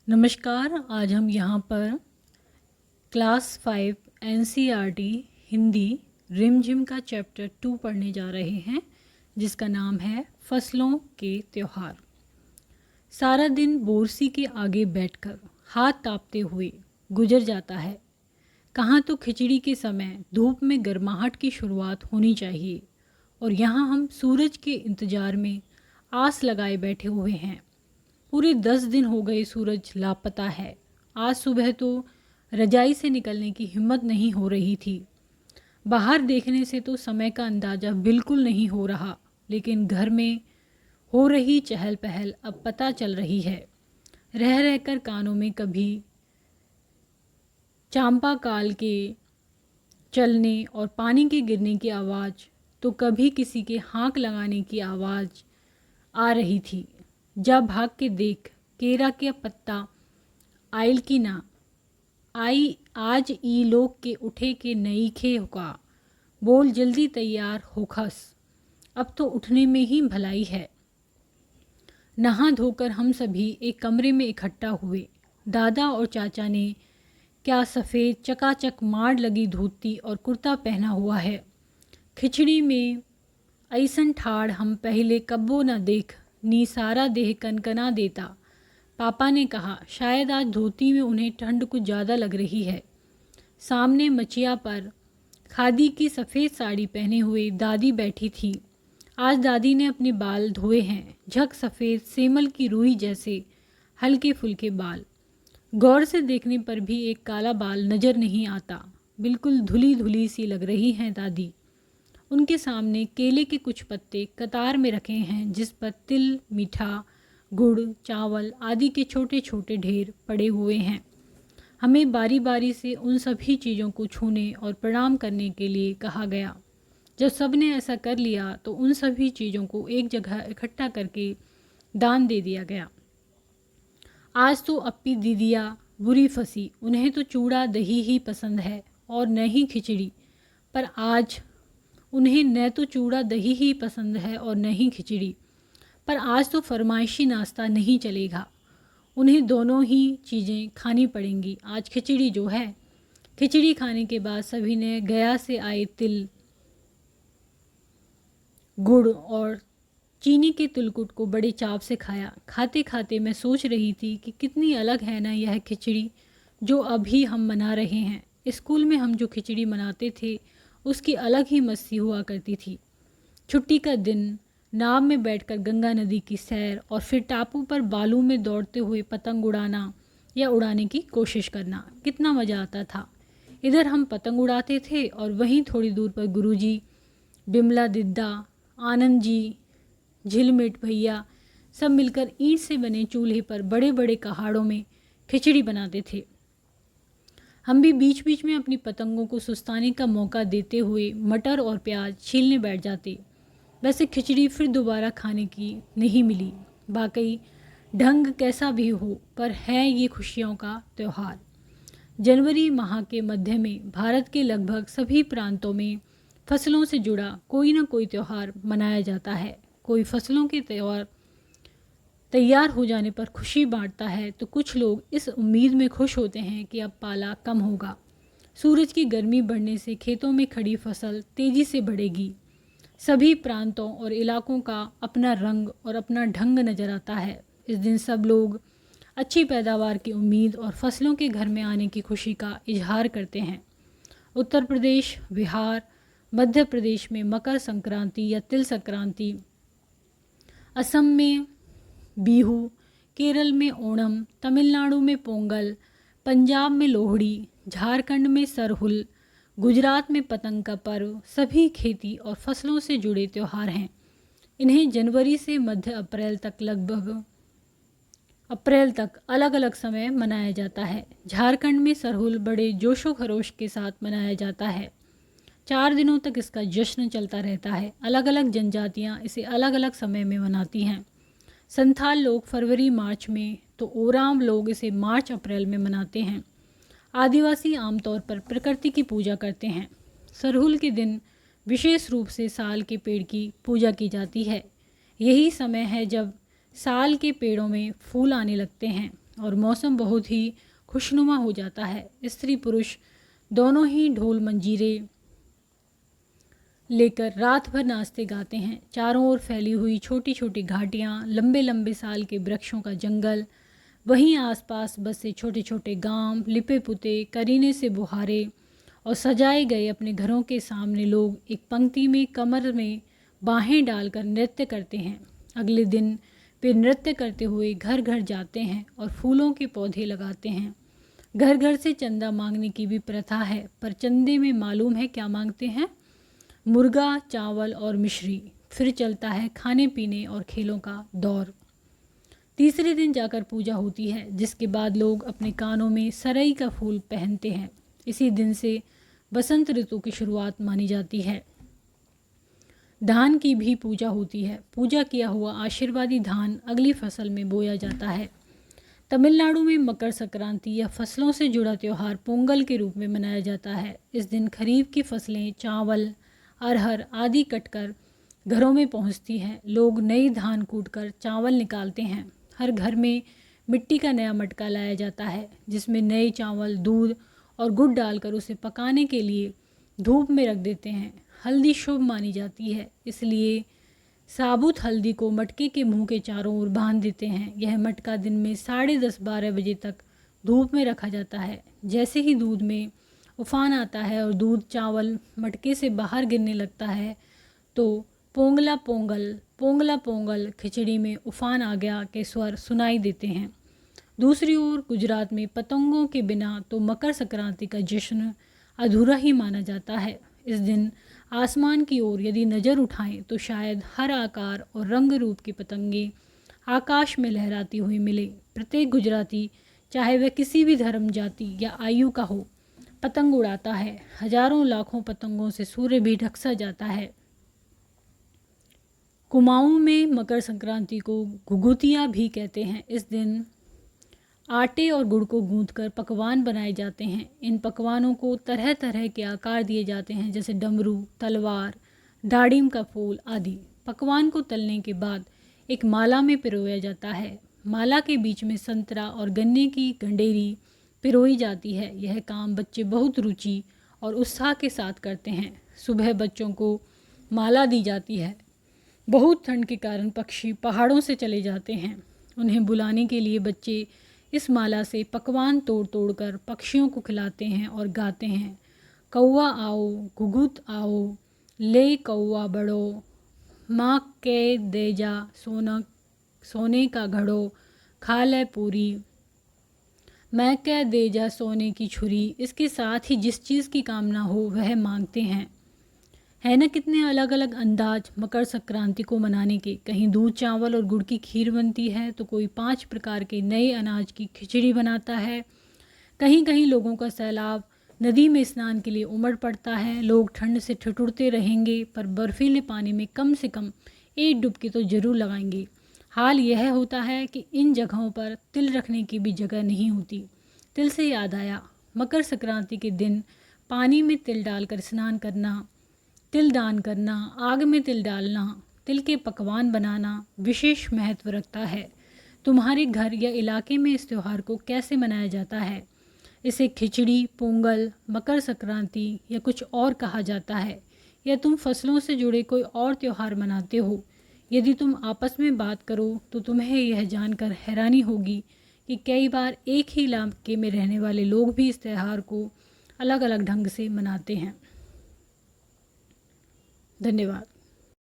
नमस्कार। आज हम यहाँ पर क्लास 5 एनसीईआरटी हिंदी रिमझिम का चैप्टर 2 पढ़ने जा रहे हैं, जिसका नाम है फसलों के त्योहार। सारा दिन बोरसी के आगे बैठकर हाथ तापते हुए गुजर जाता है। कहाँ तो खिचड़ी के समय धूप में गर्माहट की शुरुआत होनी चाहिए, और यहाँ हम सूरज के इंतज़ार में आस लगाए बैठे हुए हैं। पूरे 10 दिन हो गए सूरज लापता है। आज सुबह तो रजाई से निकलने की हिम्मत नहीं हो रही थी। बाहर देखने से तो समय का अंदाज़ा बिल्कुल नहीं हो रहा, लेकिन घर में हो रही चहल पहल अब पता चल रही है। रह रहकर कानों में कभी चांपा काल के चलने और पानी के गिरने की आवाज़, तो कभी किसी के हाँक लगाने की आवाज़ आ रही थी। जा भाग के देख, केरा के पत्ता आइल की ना आई, आज ई लोग के उठे के नई खे होका, बोल जल्दी तैयार होखस, अब तो उठने में ही भलाई है। नहा धोकर हम सभी एक कमरे में इकट्ठा हुए। दादा और चाचा ने क्या सफ़ेद चकाचक माड़ लगी धोती और कुर्ता पहना हुआ है। खिचड़ी में ऐसन ठाड़ हम पहले कब्बो न देख, नी सारा देह कनकना देता। पापा ने कहा, शायद आज धोती में उन्हें ठंड कुछ ज़्यादा लग रही है। सामने मचिया पर खादी की सफ़ेद साड़ी पहने हुए दादी बैठी थी। आज दादी ने अपने बाल धोए हैं, झक सफ़ेद सेमल की रुई जैसे हल्के फुल्के बाल। गौर से देखने पर भी एक काला बाल नज़र नहीं आता। बिल्कुल धुली धुली सी लग रही हैं दादी। उनके सामने केले के कुछ पत्ते कतार में रखे हैं, जिस पर तिल, मीठा, गुड़, चावल आदि के छोटे छोटे ढेर पड़े हुए हैं। हमें बारी बारी से उन सभी चीज़ों को छूने और प्रणाम करने के लिए कहा गया। जब सब ने ऐसा कर लिया तो उन सभी चीज़ों को एक जगह इकट्ठा करके दान दे दिया गया। आज तो अपी दीदिया बुरी फंसी, उन्हें तो चूड़ा दही ही पसंद है और न ही खिचड़ी। पर आज उन्हें न तो चूड़ा दही ही पसंद है और न ही खिचड़ी, पर आज तो फरमाइशी नाश्ता नहीं चलेगा। उन्हें दोनों ही चीज़ें खानी पड़ेंगी। आज खिचड़ी जो है। खिचड़ी खाने के बाद सभी ने गया से आए तिल, गुड़ और चीनी के तिलकुट को बड़े चाव से खाया। खाते खाते मैं सोच रही थी कि कितनी अलग है ना यह खिचड़ी जो अभी हम मना रहे हैं। स्कूल में हम जो खिचड़ी मनाते थे उसकी अलग ही मस्ती हुआ करती थी। छुट्टी का दिन, नाव में बैठकर गंगा नदी की सैर और फिर टापू पर बालू में दौड़ते हुए पतंग उड़ाना या उड़ाने की कोशिश करना, कितना मज़ा आता था। इधर हम पतंग उड़ाते थे और वहीं थोड़ी दूर पर गुरुजी, बिमला दिद्दा, आनंद जी, झिलमिट भैया सब मिलकर ईंट से बने चूल्हे पर बड़े बड़े कहाड़ों में खिचड़ी बनाते थे। हम भी बीच बीच में अपनी पतंगों को सुस्ताने का मौका देते हुए मटर और प्याज छीलने बैठ जाते। वैसे खिचड़ी फिर दोबारा खाने की नहीं मिली। वाकई ढंग कैसा भी हो, पर है ये खुशियों का त्यौहार। जनवरी माह के मध्य में भारत के लगभग सभी प्रांतों में फसलों से जुड़ा कोई न कोई त्यौहार मनाया जाता है। कोई फसलों के त्यौहार तैयार हो जाने पर खुशी बांटता है, तो कुछ लोग इस उम्मीद में खुश होते हैं कि अब पाला कम होगा। सूरज की गर्मी बढ़ने से खेतों में खड़ी फसल तेज़ी से बढ़ेगी। सभी प्रांतों और इलाकों का अपना रंग और अपना ढंग नज़र आता है। इस दिन सब लोग अच्छी पैदावार की उम्मीद और फसलों के घर में आने की खुशी का इजहार करते हैं। उत्तर प्रदेश, बिहार, मध्य प्रदेश में मकर संक्रांति या तिल संक्रांति, असम में बिहू, केरल में ओणम, तमिलनाडु में पोंगल, पंजाब में लोहड़ी, झारखंड में सरहुल, गुजरात में पतंग का पर्व सभी खेती और फसलों से जुड़े त्यौहार हैं। इन्हें जनवरी से मध्य अप्रैल तक लगभग अप्रैल तक अलग अलग समय मनाया जाता है। झारखंड में सरहुल बड़े जोशो खरोश के साथ मनाया जाता है। 4 दिनों तक इसका जश्न चलता रहता है। अलग अलग जनजातियाँ इसे अलग अलग समय में मनाती हैं। संथाल लोग फरवरी मार्च में, तो ओराम लोग इसे मार्च अप्रैल में मनाते हैं। आदिवासी आमतौर पर प्रकृति की पूजा करते हैं। सरहुल के दिन विशेष रूप से साल के पेड़ की पूजा की जाती है। यही समय है जब साल के पेड़ों में फूल आने लगते हैं और मौसम बहुत ही खुशनुमा हो जाता है। स्त्री पुरुष दोनों ही ढोल मंजीरे लेकर रात भर नाचते गाते हैं। चारों ओर फैली हुई छोटी छोटी घाटियाँ, लंबे लंबे साल के वृक्षों का जंगल, वहीं आसपास बसे छोटे छोटे गांव, लिपे पुते करीने से बुहारे और सजाए गए अपने घरों के सामने लोग एक पंक्ति में कमर में बाहें डालकर नृत्य करते हैं। अगले दिन वे नृत्य करते हुए घर घर जाते हैं और फूलों के पौधे लगाते हैं। घर घर से चंदा मांगने की भी प्रथा है, पर चंदे में मालूम है क्या मांगते हैं? मुर्गा, चावल और मिश्री। फिर चलता है खाने पीने और खेलों का दौर। तीसरे दिन जाकर पूजा होती है, जिसके बाद लोग अपने कानों में सरई का फूल पहनते हैं। इसी दिन से बसंत ऋतु की शुरुआत मानी जाती है। धान की भी पूजा होती है। पूजा किया हुआ आशीर्वादी धान अगली फसल में बोया जाता है। तमिलनाडु में मकर संक्रांति या फसलों से जुड़ा त्यौहार पोंगल के रूप में मनाया जाता है। इस दिन खरीफ की फसलें, चावल, अरहर आदि कटकर घरों में पहुंचती हैं। लोग नई धान कूटकर चावल निकालते हैं। हर घर में मिट्टी का नया मटका लाया जाता है, जिसमें नए चावल, दूध और गुड़ डालकर उसे पकाने के लिए धूप में रख देते हैं। हल्दी शुभ मानी जाती है, इसलिए साबुत हल्दी को मटके के मुंह के चारों ओर बांध देते हैं। यह मटका दिन में 10:30-12 बजे तक धूप में रखा जाता है। जैसे ही दूध में उफान आता है और दूध चावल मटके से बाहर गिरने लगता है तो पोंगला पोंगल, पोंगला पोंगल, खिचड़ी में उफान आ गया के स्वर सुनाई देते हैं। दूसरी ओर गुजरात में पतंगों के बिना तो मकर संक्रांति का जश्न अधूरा ही माना जाता है। इस दिन आसमान की ओर यदि नज़र उठाएं तो शायद हर आकार और रंग रूप की पतंगे आकाश में लहराती हुई मिले। प्रत्येक गुजराती, चाहे वह किसी भी धर्म, जाति या आयु का हो, पतंग उड़ाता है। हजारों लाखों पतंगों से सूर्य भी ढक सा जाता है। कुमाऊं में मकर संक्रांति को घुघुतिया भी कहते हैं। इस दिन आटे और गुड़ को गूंथकर पकवान बनाए जाते हैं। इन पकवानों को तरह तरह के आकार दिए जाते हैं, जैसे डमरू, तलवार, दाड़िम का फूल आदि। पकवान को तलने के बाद एक माला में पिरोया जाता है। माला के बीच में संतरा और गन्ने की गंडेरी पिरोई जाती है। यह काम बच्चे बहुत रुचि और उत्साह के साथ करते हैं। सुबह बच्चों को माला दी जाती है। बहुत ठंड के कारण पक्षी पहाड़ों से चले जाते हैं। उन्हें बुलाने के लिए बच्चे इस माला से पकवान तोड़ तोड़ कर पक्षियों को खिलाते हैं और गाते हैं, कौवा आओ, घुघुत आओ, ले कौवा बड़ो, माँ के दे जा सोने का घड़ो, खा ले पूरी, मैं कह दे जा सोने की छुरी। इसके साथ ही जिस चीज़ की कामना हो वह मांगते हैं। है ना कितने अलग अलग अंदाज मकर संक्रांति को मनाने के। कहीं दूध, चावल और गुड़ की खीर बनती है तो कोई 5 प्रकार के नए अनाज की खिचड़ी बनाता है। कहीं कहीं लोगों का सैलाब नदी में स्नान के लिए उमड़ पड़ता है। लोग ठंड से ठिठुरते रहेंगे, पर बर्फीले पानी में कम से कम एक डुबकी तो ज़रूर लगाएंगे। हाल यह होता है कि इन जगहों पर तिल रखने की भी जगह नहीं होती। तिल से याद आया, मकर संक्रांति के दिन पानी में तिल डालकर स्नान करना, तिल दान करना, आग में तिल डालना, तिल के पकवान बनाना विशेष महत्व रखता है। तुम्हारे घर या इलाके में इस त्यौहार को कैसे मनाया जाता है? इसे खिचड़ी, पोंगल, मकर संक्रांति या कुछ और कहा जाता है, या तुम फसलों से जुड़े कोई और त्यौहार मनाते हो? यदि तुम आपस में बात करो तो तुम्हें यह जानकर हैरानी होगी कि कई बार एक ही इलाके में रहने वाले लोग भी इस त्यौहार को अलग अलग ढंग से मनाते हैं। धन्यवाद।